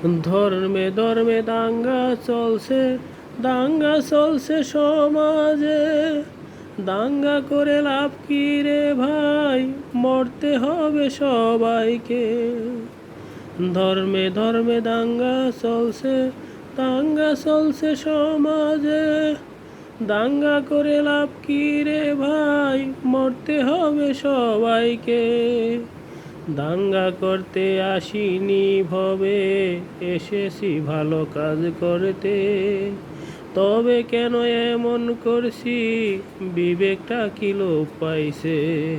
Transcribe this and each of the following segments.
ধর্মে ধর্মে দাঙ্গা চলছে সমাজে। দাঙ্গা করে লাভ কি রে ভাই, মরতে হবে সবাইকে। ধর্মে ধর্মে দাঙ্গা চলছে সমাজে। দাঙ্গা করে লাভ কি রে ভাই, মরতে হবে সবাইকে। দাঙ্গা করতে আসিনি ভবে, এসেছি ভালো কাজ করতে। তবে কেন এমন করছি, বিবেকটা কি লোপ পাইছে।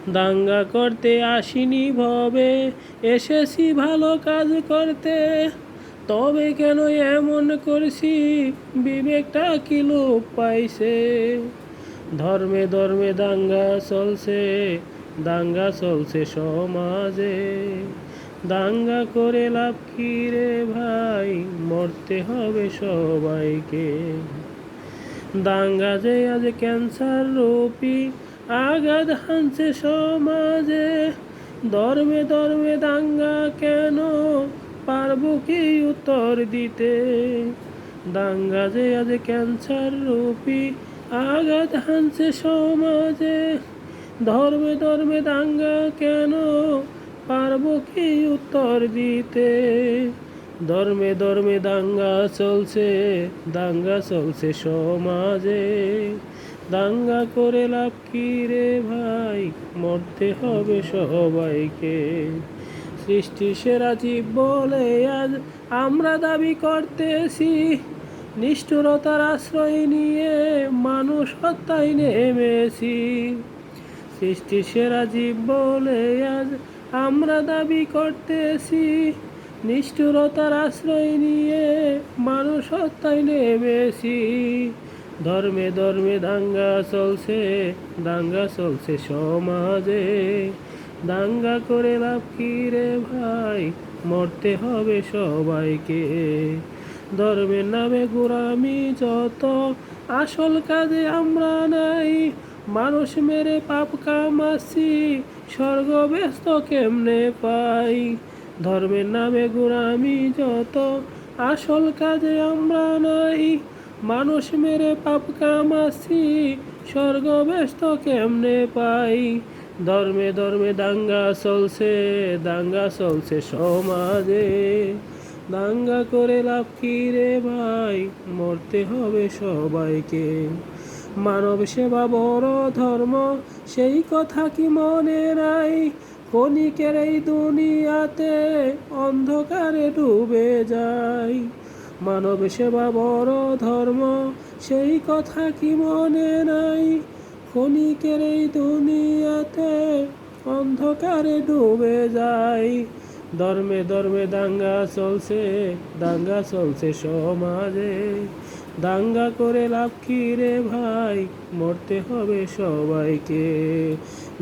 দাঙ্গা করতে আসিনি ভবে, এসেছি ভালো কাজ করতে। তবে কেন এমন করছি, বিবেকটা কি লোপ পাইছে। ধর্মে ধর্মে দাঙ্গা চলছে সমাজে। দাঙ্গা করে লাভ কি রে ভাই, মরতে হবে সবাইকে। দাঙ্গা যে আজ ক্যান্সার রূপী আঘাত হানছে সমাজে। ধর্মে ধর্মে দাঙ্গা কেন, পারবো কি উত্তর দিতে। দাঙ্গা যে আজ ক্যান্সার রূপী আঘাত হানছে সমাজে। ধর্মে ধর্মে দাঙ্গা কেন, পারবো কি উত্তর দিতে। ধর্মে ধর্মে দাঙ্গা চলছে সমাজে। দাঙ্গা করে লাভ কি রে ভাই, মরতে হবে সবাইকে। সৃষ্টি সেরা জীব বলে আজ আমরা দাবি করতেছি। নিষ্ঠুরতার আশ্রয় নিয়ে মানুষ হত্যায় নেমেছি। সৃষ্টি সেরা জীব বলে আজ আমরা দাবি করতেছি। নিষ্ঠুরতার আশ্রয় নিয়ে মানুষ হত্যায় নেমেছি। ধর্মে ধর্মে দাঙ্গা চলছে সমাজে। দাঙ্গা করে লাভ কি রে ভাই, মরতে হবে সবাইকে। ধর্মের নামে গোঁড়ামি যত, আসল কাজে আমরা নাই। মানুষ মেরে পাপ কামাচ্ছি, স্বর্গ ব্যস্ত কেমনে পাই। ধর্মের নামে গোঁড়ামি যত, আসল কাজে আমরা নাই। মানুষ মেরে পাপ কামাচ্ছি, স্বর্গ ব্যস্ত কেমনে পাই। ধর্মে ধর্মে দাঙ্গা চলছে সমাজে। দাঙ্গা করে লাভ কি রে ভাই, মরতে হবে সবাইকে। মানব সেবা বড় ধর্ম, সেই কথা কি মনে নাই। ক্ষণিকের এই দুনিয়াতে অন্ধকারে ডুবে যায়। মানব সেবা বড় ধর্ম, সেই কথা কি মনে নাই। ক্ষণিকের এই দুনিয়াতে অন্ধকারে ডুবে যায়। ধর্মে ধর্মে দাঙ্গা চলছে সমাজে। দাঙ্গা করে লাভ কি রে ভাই, মরতে হবে সবাইকে।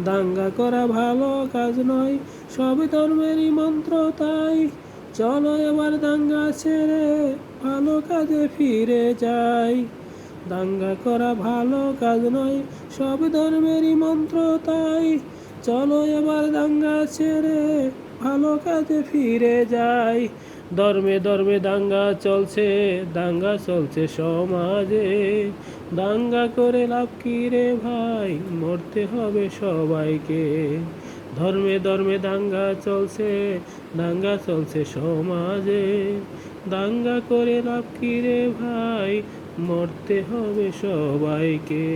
দাঙ্গা করা ভালো কাজ নয়, সব ধর্মেরই মন্ত্র তাই। চলো এবার দাঙ্গা ছেড়ে ভালো কাজে ফিরে যাই। দাঙ্গা করা ভালো কাজ নয়, সব ধর্মেরই মন্ত্র তাই। চলো এবার দাঙ্গা ছেড়ে ভালো কাজে ফিরে যাই। ধর্মে ধর্মে দাঙ্গা চলছে সমাজে। দাঙ্গা করে লাভ কি রে ভাই, মরতে হবে সবাইকে। ধর্মে ধর্মে দাঙ্গা চলছে সমাজে। দাঙ্গা করে লাভ কি রে ভাই, মরতে হবে সবাইকে।